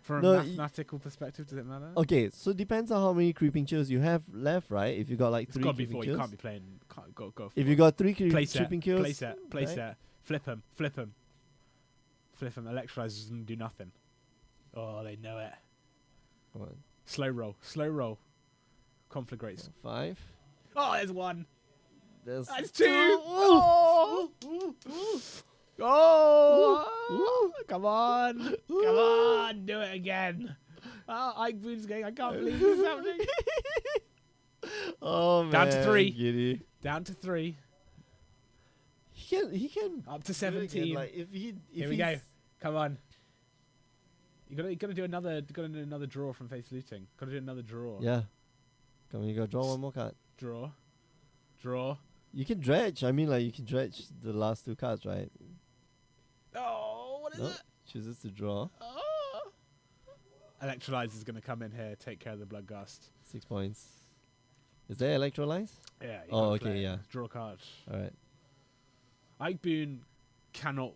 From No, a mathematical perspective, does it matter? Okay, so it depends on how many Creeping Chills you have left, right? If you got like It's 3 got to be Creeping 4. Chills. You can't be playing. Go If you got 3 play set, Creeping Chills. play set, right? flip him. Electrolyzers and do nothing. Oh, they know it. Come on. Slow roll. Conflagrates. 5. Oh, there's 1. There's That's 2. Oh! Oh, come on, do it again. Oh, Eichboon's going. I can't believe this is happening. Oh man. Down to 3. Giddy. Down to 3. He can Up to do it 17. again, like if Here we go. Come on. You gotta do another. Gotta do another draw from Faith Looting. Gotta do another draw. Yeah. Come on, you gotta draw one more card. Draw. You can dredge. I mean, like you can dredge the last 2 cards, right? Oh, what is No, it? chooses to draw. Oh. Electrolyzer's gonna come in here, take care of the Bloodgust. 6 points. Is there electrolyze? Yeah. you Oh, gotta okay, play it. yeah. Draw a card. All right. Eichboon cannot.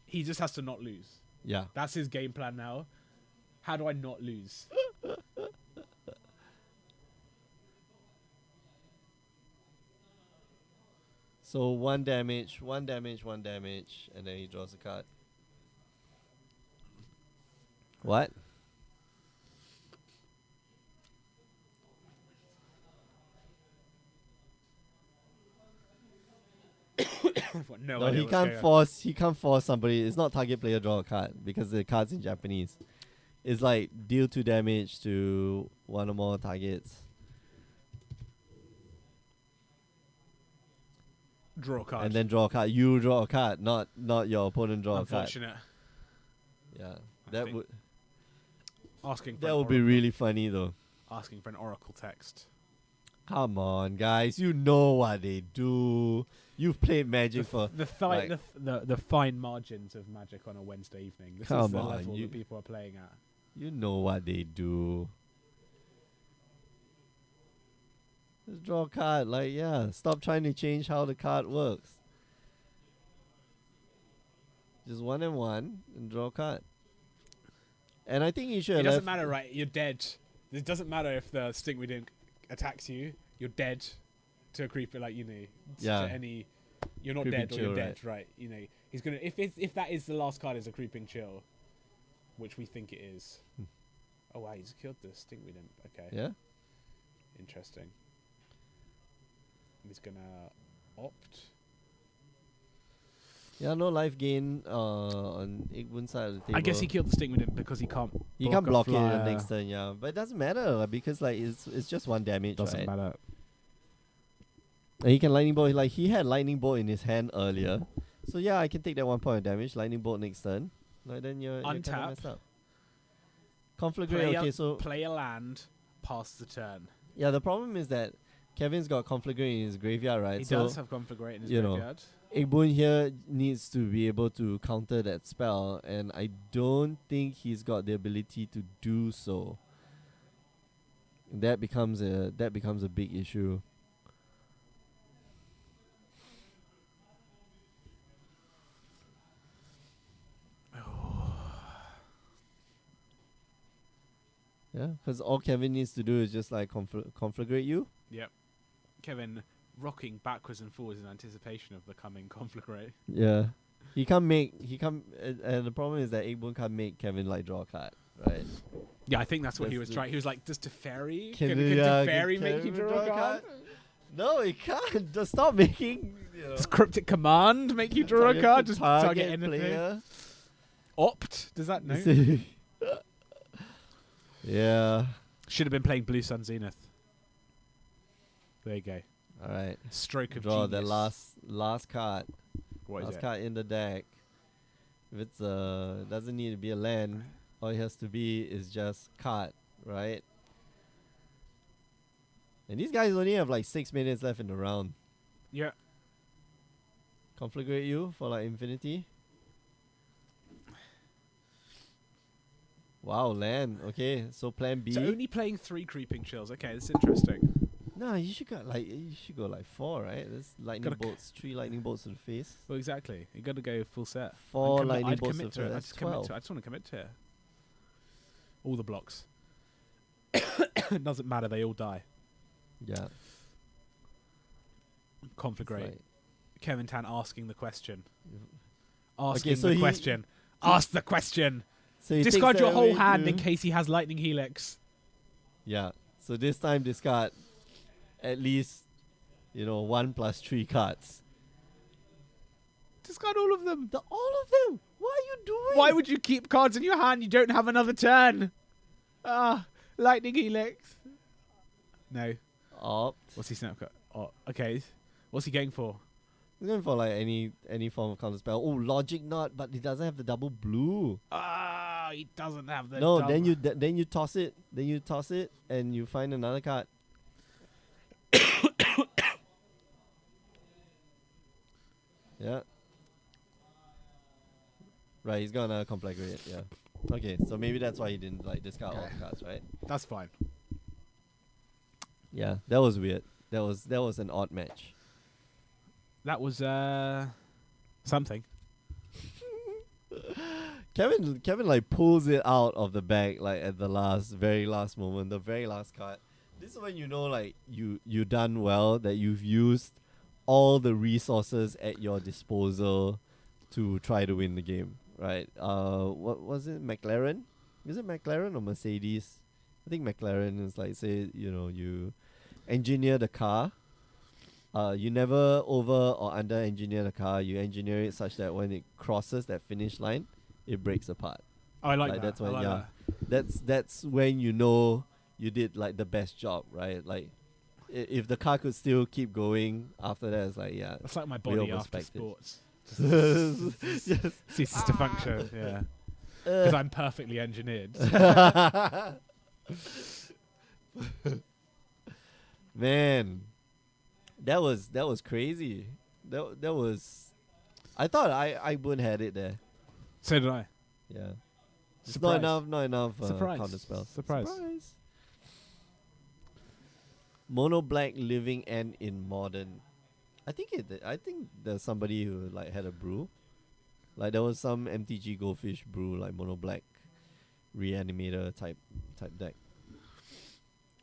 He just has to not lose. Yeah. That's his game plan now. How do I not lose? So one damage, one damage, one damage, and then he draws a card. What? No, No, idea he what's can't going on. force. He can't force somebody. It's not target player draw a card because the card's in Japanese. It's like deal 2 damage to one or more targets, Draw a card. and then draw a card. You draw a card, not your opponent draw a card. Unfortunate. Yeah, I that think would Asking for that an would be oracle- really funny though. asking for an oracle text. Come on, guys, you know what they do. You've played Magic for The fine margins of Magic on a Wednesday evening. This is Come the on, level you- that people are playing at. you know what they do. Just draw a card, like yeah. Stop trying to change how the card works. Just 1 and 1 and draw a card. And I think you should It have doesn't left. matter, right? You're dead. It doesn't matter if the stinkweed imp attacks you. You're dead to a creeper, like Yeah. To any, you're not Creeping dead or chill, you're dead, right? He's gonna if that is the last card is a creeping chill, which we think it is. Oh wow, he's killed the stinkweed imp. Okay, Yeah. interesting. He's gonna opt. Yeah, no life gain on Igwun's side of the table. I guess he killed the stinkweed imp because he can't. You can't block a it the flyer. next turn, yeah. But it doesn't matter because like it's just 1 damage, Doesn't right? matter. And he can lightning bolt. Like he had lightning bolt in his hand earlier, so yeah, I can take that 1 point of damage. Lightning bolt next turn. Like then you're kind of Untap. messed up. Conflagrate. Okay, so Play a land, pass the turn. yeah, the problem is that Kevin's got Conflagrate in his graveyard, right? He so does have Conflagrate in his you know, graveyard. Igbun here needs to be able to counter that spell, and I don't think he's got the ability to do so. That becomes a big issue. Yeah, because all Kevin needs to do is just like conflagrate you. Yep. Kevin rocking backwards and forwards in anticipation of the coming Conflagrate. Yeah, and the problem is that Igbun can't make Kevin like draw a card, right? Yeah, I think that's what he That's was the- trying. He was like, "Does Teferi? Can Can we, can Teferi make you Kevin draw a card? No, it can't. Just stop making. Does Cryptic Command make you draw a card? Just target anything. player. Opt? Does that know? Yeah. Should have been playing Blue Sun Zenith. There you go. All right. Stroke of Draw genius. the last card. What is Last it? card in the deck. If it's doesn't need to be a land. All it has to be is just card, right? And these guys only have like 6 minutes left in the round. Yeah. Conflagrate you for like infinity. Wow, land. Okay, so plan B. So only playing 3 creeping chills. Okay, that's interesting. Nah, you should go like 4, right? There's lightning Gotta bolts, 3 lightning bolts to the face. Well, exactly. You got to go full set. 4 I'd lightning I'd bolts to commit the to it. face. I That's just commit 12. to it. I just want to commit to it. All the blocks. Doesn't matter. They all die. Yeah. Conflagrate. Like- Kevin Tan asking the question. Okay, Asking so the he- question. Ask the question. So he takes Discard that your whole away hand to- in case he has Lightning Helix. Yeah. So this time discard at least 1 plus 3 cards. Discard all of them. All of them. What are you doing? Why would you keep cards in your hand? You don't have another turn. Lightning Helix. No. Opt. What's he snap cut? Oh, okay. What's he going for? He's going for like any form of counter spell. Oh, logic knot, but he doesn't have the double blue. He doesn't have the. No, double- then you toss it. Then you toss it and you find another card. Yeah. Right, he's gonna conflagrate. Yeah. Okay, so maybe that's why he didn't like discard all Okay. the cards, right? That's fine. Yeah, that was weird. That was an odd match. That was something. Kevin like pulls it out of the bag like at the very last moment, the very last card. This is when you know like you done well, that you've used all the resources at your disposal to try to win the game, right? What was it? McLaren? Is it McLaren or Mercedes? I think McLaren is like, say, you engineer the car. You never over or under engineer the car. You engineer it such that when it crosses that finish line, it breaks apart. I like that. That's when, I like that. That's when you know you did like the best job, right? Like, if the car could still keep going after that, it's like, yeah. It's like my body after perspective. sports. Yes. Ceases to function, yeah. Because I'm perfectly engineered. Man, that was crazy. That was. I thought I wouldn't had it there. So did I. Yeah. It's Surprise. not enough Surprise. counter spells. Surprise. Mono black living end in modern. I think there's somebody who like had a brew. Like there was some MTG Goldfish brew, like mono black reanimator type deck.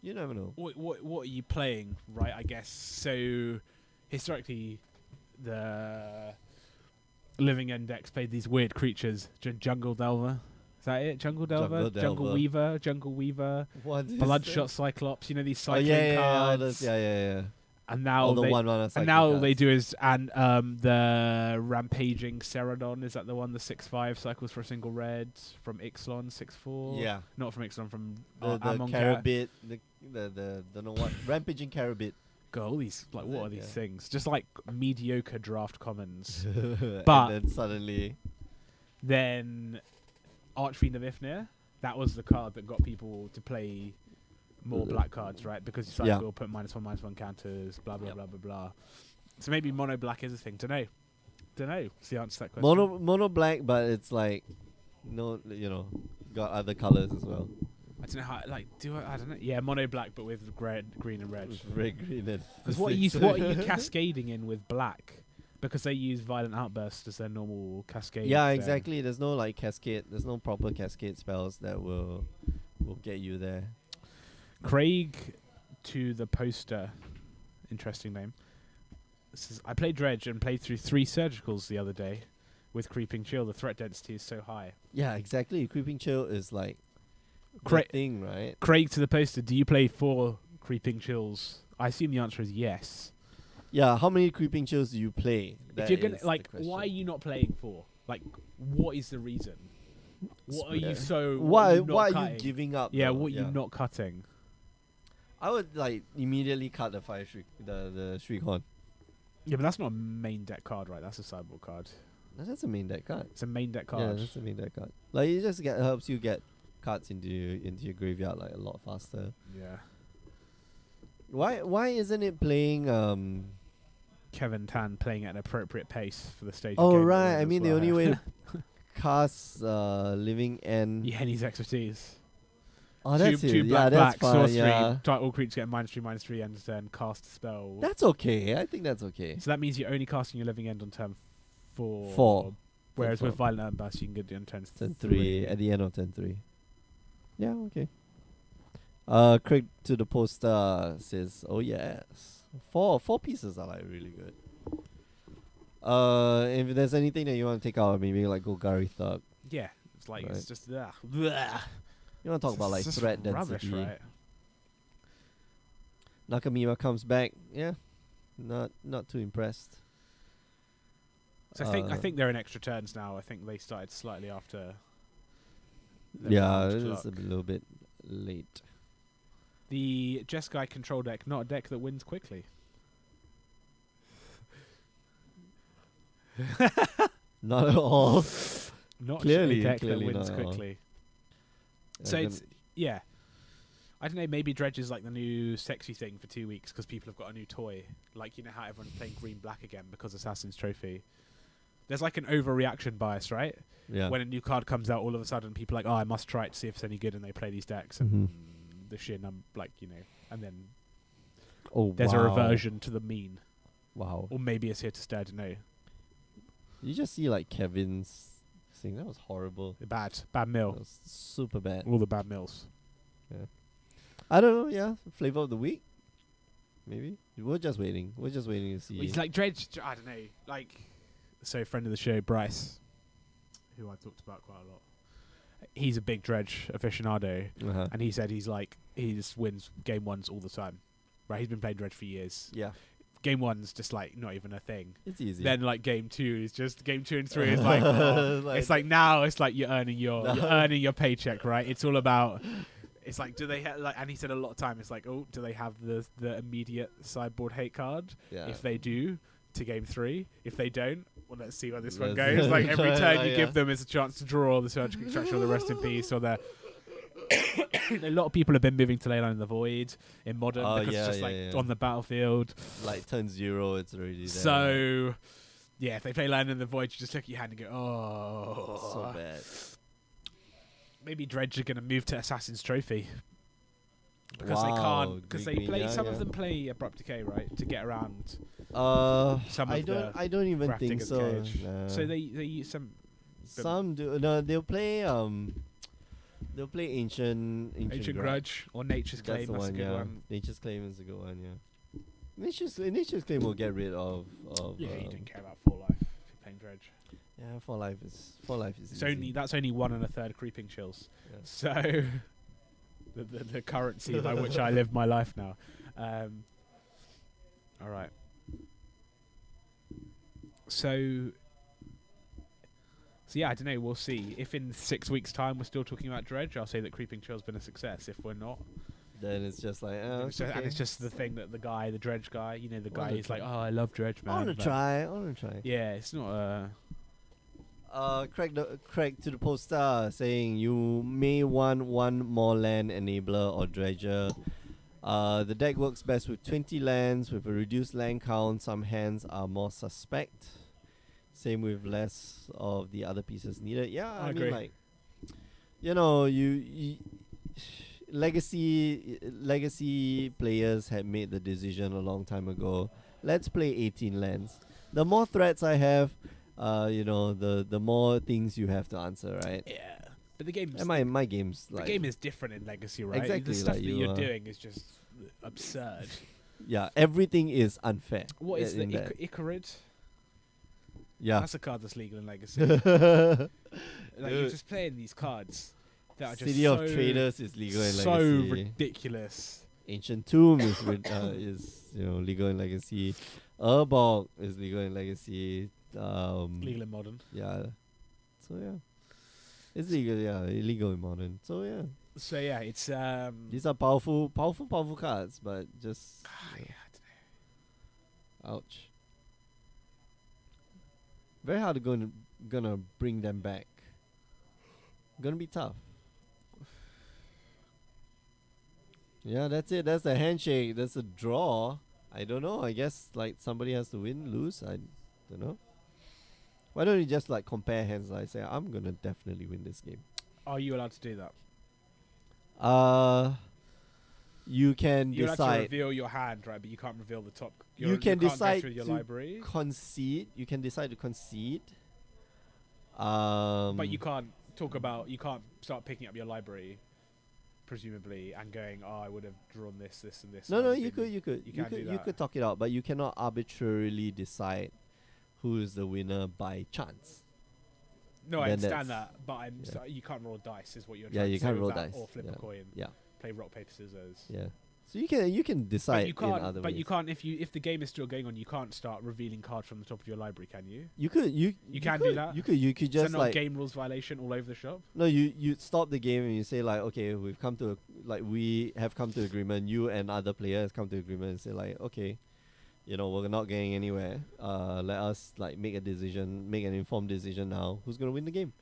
You never know. What are you playing, right? I guess so. Historically, the living end decks played these weird creatures. Jungle Delver. Is that it? Jungle Delver? Jungle Weaver. What is Bloodshot that? Cyclops. You know these cycling Yeah, cards. yeah. And now All the they, one-mana and now cycling they cards. do is the rampaging Ceradon. Is that the one? The 6/5 cycles for a single red from Ixalan 6/4. Yeah. Not from Ixalan, from The Amonkhet. Carabit, the don't know what rampaging Carabit. God, all these what are these Yeah. things? Just like mediocre draft commons. But and then suddenly, Then Archfiend of Ifnir. That was the card that got people to play more black cards, right? Because you cycle, put -1/-1 counters, blah blah Yep. blah blah blah. So maybe mono black is a thing. Don't know. It's the answer to that question. mono black, but it's like got other colors as well. I don't know how. I don't know. Yeah, mono black, but with green and red. Red, green, and Because what are you cascading in with black? Because they use Violent Outburst as their normal cascade. Yeah, thing. exactly. There's no like cascade. There's no proper cascade spells that will get you there. Craig to the poster. Interesting name. I played Dredge and played through 3 surgicals the other day with Creeping Chill. The threat density is so high. Yeah, exactly. Creeping Chill is like the thing, right? Craig to the poster. Do you play 4 Creeping Chills? I assume the answer is yes. Yeah, how many Creeping Chills do you play? If you're gonna why are you not playing 4? Like, what is the reason? What are you so? Why are are you giving up? Yeah, though? what are you not cutting? I would like immediately cut the fire shriek, the Shriekhorn. Yeah, but that's not a main deck card, right? That's a sideboard card. That's a main deck card. It's a main deck Yeah, card. that's a main deck card. Like it just helps you get cards into your graveyard like a lot faster. Yeah. Why isn't it playing Kevin Tan playing at an appropriate pace for the stage. Oh of game right, as I mean the well. only way to cast Living End. Yeah, and his expertise. Oh, that's two it. black, Yeah, that's fine. sorcery. Yeah, All creatures get -3/-3 and then cast a spell. that's okay. I think that's okay. So that means you're only casting your living end on turn 4. 4. Whereas Turn with four. Violent Outburst, you can get it on turn 10-3 at the end of 10-3. Yeah, okay. Craig to the poster says, "Oh yes, four pieces are like really good." If there's anything that you want to take out, maybe like Golgari Thug. Yeah, it's like Right. it's just You want to talk about like it's just threat rubbish, density. right? Nakamura comes back. Yeah, not too impressed. So I think they're in extra turns now. I think they started slightly after. the Yeah, round it's a clock. little bit late. The Jeskai control deck, not a deck that wins quickly. Not at all. Not Clearly- a deck that clearly wins not at all. quickly. So it's yeah. I don't know. Maybe Dredge is like the new sexy thing for 2 weeks because people have got a new toy. Like, you know how everyone's playing green black again because Assassin's Trophy. There's like an overreaction bias, right? Yeah. When a new card comes out, all of a sudden people are like, oh, I must try it to see if it's any good, and they play these decks, and Mhm. the sheer and then Oh, there's wow. a reversion to the mean, Wow. or maybe it's here to stay. I don't know. You just see like Kevin's thing. That was horrible. Bad That mill, was super bad. all the bad mills. I don't know. Yeah, flavor of the week, maybe. We're just waiting. We're just waiting to see. Well, he's like Dredge. I don't know. Like, so friend of the show, Bryce, who I talked about quite a lot. He's a big Dredge aficionado, and he said he just wins game ones all the time. Right, he's been playing Dredge for years. Yeah. Game one's just like not even a thing. It's easy. Then like game 2 is just game 2 and 3 is like, it's like now it's like you're earning your paycheck, right? It's all about. It's like, do they like? And he said a lot of time, it's like, oh, do they have the immediate sideboard hate card? Yeah. If they do, to game 3. If they don't, well, let's see where this one goes. Like every turn you give them is a chance to draw the Surgical Extraction or the Rest in Peace or the. A lot of people have been moving to Leyline in the Void in Modern because it's just on the battlefield. Like turn 0, it's already there. So, yeah, if they play Leyline in the Void, you just look at your hand and go, oh. So bad. Maybe Dredge are going to move to Assassin's Trophy. Because they can't. Because they play. Some of them play Abrupt Decay, right, to get around. I don't even think so. Nah. So they use some. Some do. No, they'll play. They'll play Ancient Grudge or Nature's Claim. That's a good one. Nature's Claim is a good one. Yeah. Nature's Claim will get rid of. Yeah, you don't care about 4 life if you're playing Dredge. Yeah, 4 life is. It's easy. That's only 1 1/3 creeping chills. Yeah. So. The currency by which I live my life now. All right. So yeah, I don't know. We'll see. If in 6 weeks' time we're still talking about Dredge, I'll say that Creeping Chill's been a success. If we're not, then it's just like, and it's just the thing that the Dredge guy, the guy is like, oh, I love Dredge, man. I want to try. Yeah, it's not Craig to the poster saying you may want 1 more land enabler or dredger. The deck works best with 20 lands with a reduced land count. Some hands are more suspect. Same with less of the other pieces needed. Yeah, I mean, like, you legacy players had made the decision a long time ago. Let's play 18 lands. The more threats I have, the more things you have to answer, right? Yeah. But the game's and my game's like, the game is different in Legacy, right? Exactly. The stuff that you're doing is just absurd. Yeah, everything is unfair. What is the Icarid? Yeah. That's a card that's legal in Legacy. Like you're just playing these cards that are just City of Traders is legal in Legacy. So ridiculous. Ancient Tomb is legal in Legacy. Urborg is legal in Legacy. Legal in Modern. Yeah. So yeah. It's legal, illegal in Modern. So yeah. So yeah, it's these are powerful cards, but just I don't know. Ouch. Very hard to gonna bring them back. Gonna be tough. Yeah, that's it. That's the handshake. That's a draw. I don't know. I guess like somebody has to win, lose. I don't know. Why don't you just like compare hands? Like say, I'm gonna definitely win this game. Are you allowed to do that? You can You're decide. allowed to reveal your hand, right? But you can't reveal the top. You can decide to your to library. concede. You can decide to concede. But you can't talk about. You can't start picking up your library, presumably, and going, "Oh, I would have drawn this, this, and this." No, you could. You could talk it out, but you cannot arbitrarily decide who is the winner by chance. No, I understand that, but you can't roll dice, is what you're trying to say. Yeah, you can't roll dice. Or flip a coin. Yeah. Play rock, paper, scissors. Yeah. So you can decide. But you can't. In other but ways. you can't if the game is still going on. You can't start revealing cards from the top of your library, can you? You could. You can could, do that. You could just is that not game rules violation all over the shop? No, you stop the game and you say like, okay, we have come to agreement. You and other players come to agreement and say like, okay, we're not getting anywhere. Let us like make an informed decision now. Who's gonna win the game?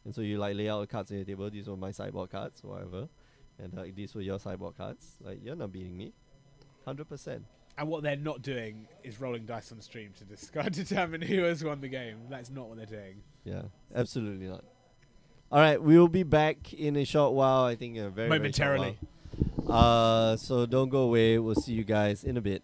And so you like lay out the cards on your table. These were my sideboard cards, whatever. And like these were your sideboard cards. Like you're not beating me, 100%. And what they're not doing is rolling dice on stream to determine who has won the game. That's not what they're doing. Yeah, absolutely not. All right, we will be back in a short while. I think very momentarily. Very short while. So don't go away. We'll see you guys in a bit.